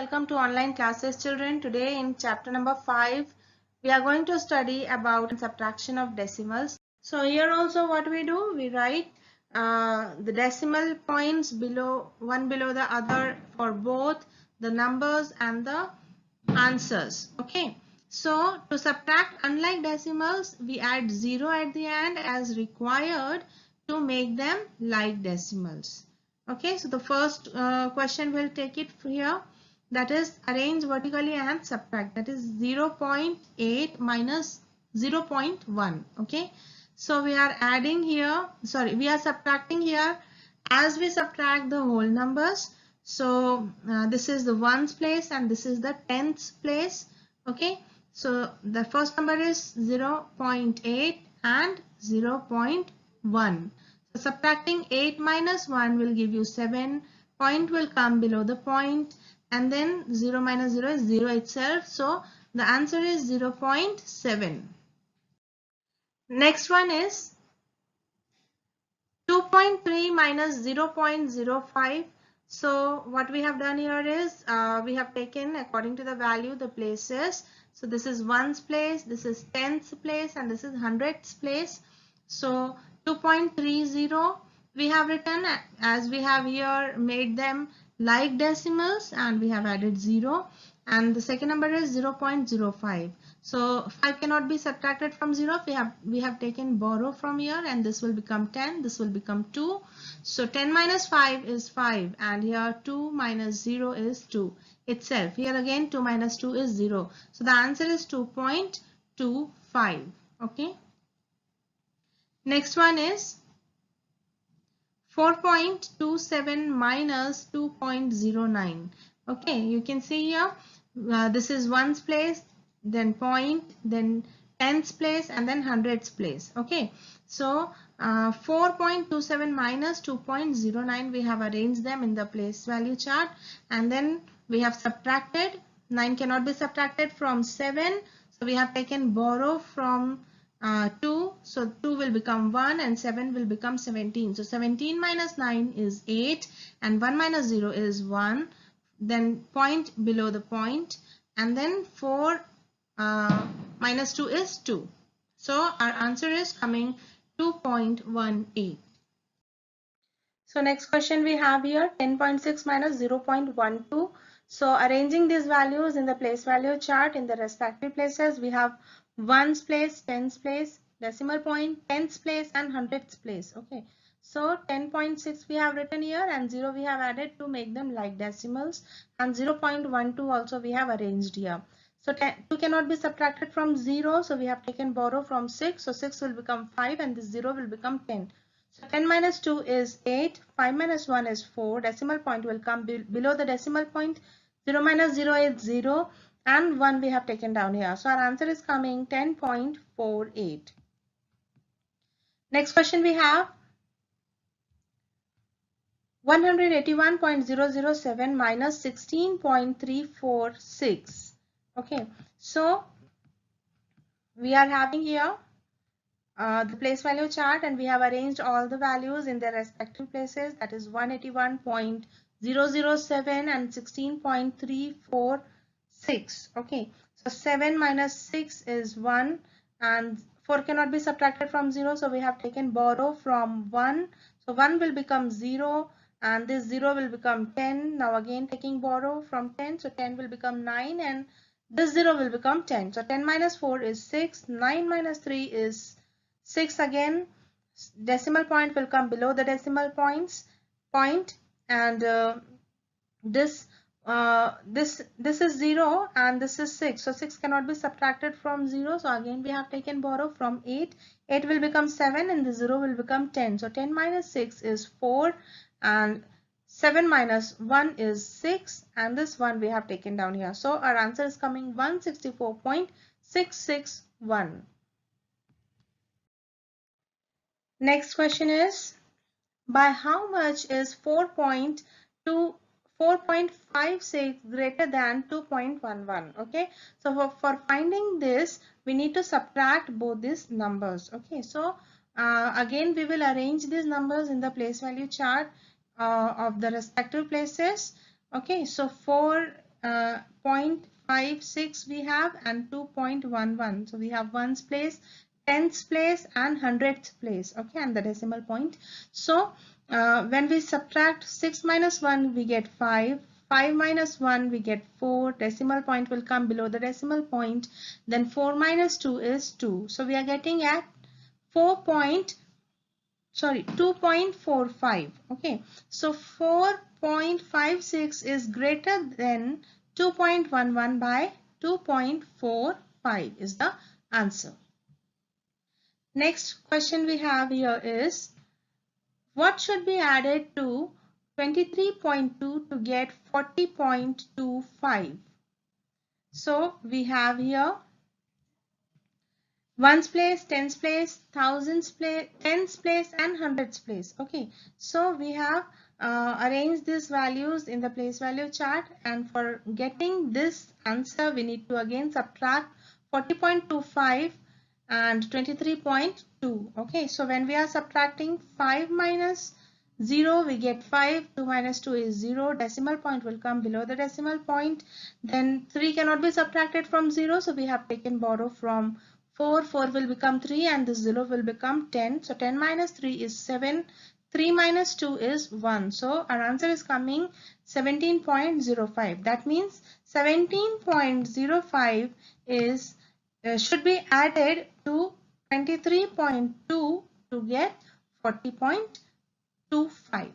welcome to online classes, children. Today in chapter number 5 we are going to study about subtraction of decimals. So here also what we do, we write the decimal points below one below the other for both the numbers and the answers. Okay, so to subtract unlike decimals we add 0 at the end as required to make them like decimals. Okay, so the first question will take it here, that is arrange vertically and subtract, that is 0.8 minus 0.1. Okay, so we are adding here, sorry, we are subtracting here as we subtract the whole numbers. So this is the ones place and this is the tens place. Okay, so the first number is 0.8 and 0.1. So subtracting 8 minus 1 will give you 7. Point will come below the point, and then 0 minus 0 is 0 itself. So the answer is 0.7. Next one is 2.3 minus 0.05. So what we have done here is we have taken according to the value the places. So this is ones place, this is tens place, and this is hundreds place. So 2.30 we have written as we have here made them like decimals and we have added 0, and the second number is 0.05. so 5 cannot be subtracted from 0. We have taken borrow from here, and this will become 10, this will become 2. So 10 minus 5 is 5, and here 2 minus 0 is 2 itself. Here again 2 minus 2 is 0. So the answer is 2.25. Okay. Next one is 4.27 minus 2.09. Okay, you can see here this is ones place, then point, then tens place, and then hundreds place. Okay, so 4.27 minus 2.09, we have arranged them in the place value chart, and then we have subtracted. 9 cannot be subtracted from 7, so we have taken borrow from 2, so 2 will become 1 and 7 will become 17. So 17 minus 9 is 8 and 1 minus 0 is 1, then point below the point, and then 4 minus 2 is 2. So our answer is coming 2.18. So next question we have here 10.6 minus 0.12. So arranging these values in the place value chart in the respective places, we have ones place, tens place, decimal point, tens place, and hundreds place. Okay, so 10.6 we have written here, and 0 we have added to make them like decimals, and 0.12 also we have arranged here. So 2 cannot be subtracted from 0, so we have taken borrow from 6. So 6 will become 5 and this 0 will become 10. So 10 minus 2 is 8, 5 minus 1 is 4, decimal point will come below the decimal point, 0 minus 0 is 0, and 1 we have taken down here. So our answer is coming 10.48. Next question we have 181.007 minus 16.346. Okay, so we are having here the place value chart, and we have arranged all the values in their respective places, that is 181.007 and 16.346. Okay, so 7 minus 6 is 1, and 4 cannot be subtracted from 0, so we have taken borrow from 1. So 1 will become 0 and this 0 will become 10. Now again taking borrow from 10, so 10 will become 9 and this 0 will become 10. So 10 minus 4 is 6, 9 minus 3 is 6 again. Decimal point will come below the decimal point, and this is 0 and this is 6. So 6 cannot be subtracted from 0. So again we have taken borrow from 8. 8 will become 7 and the 0 will become 10. So 10 minus 6 is 4 and 7 minus 1 is 6, and this 1 we have taken down here. So our answer is coming 164.661. Next question is, by how much is 4.56 greater than 2.11? Okay, so for finding this we need to subtract both these numbers. Okay, so again we will arrange these numbers in the place value chart of the respective places. Okay, so 0.56 we have and 2.11. So we have ones place, tenths place and hundredths place. Okay, and the decimal point. So when we subtract 6 minus 1, we get 5. 5 minus 1, we get 4. Decimal point will come below the decimal point. Then 4 minus 2 is 2. So we are getting at 2.45. Okay, so 4.56 is greater than 2.11 by 2.45 is the answer. Next question we have here is, what should be added to 23.2 to get 40.25? So we have here ones place, tens place, thousands place, tens place and hundreds place. Okay, so we have arranged these values in the place value chart, and for getting this answer we need to again subtract 40.25 and 23.2. Okay, so when we are subtracting 5 minus 0, we get 5. 2 minus 2 is 0. Decimal point will come below the decimal point. Then 3 cannot be subtracted from 0, so we have taken borrow from 4. 4 will become 3 and this 0 will become 10. So 10 minus 3 is 7. 3 minus 2 is 1. So our answer is coming 17.05. That means 17.05 is should be added to 23.2 to get 40.25.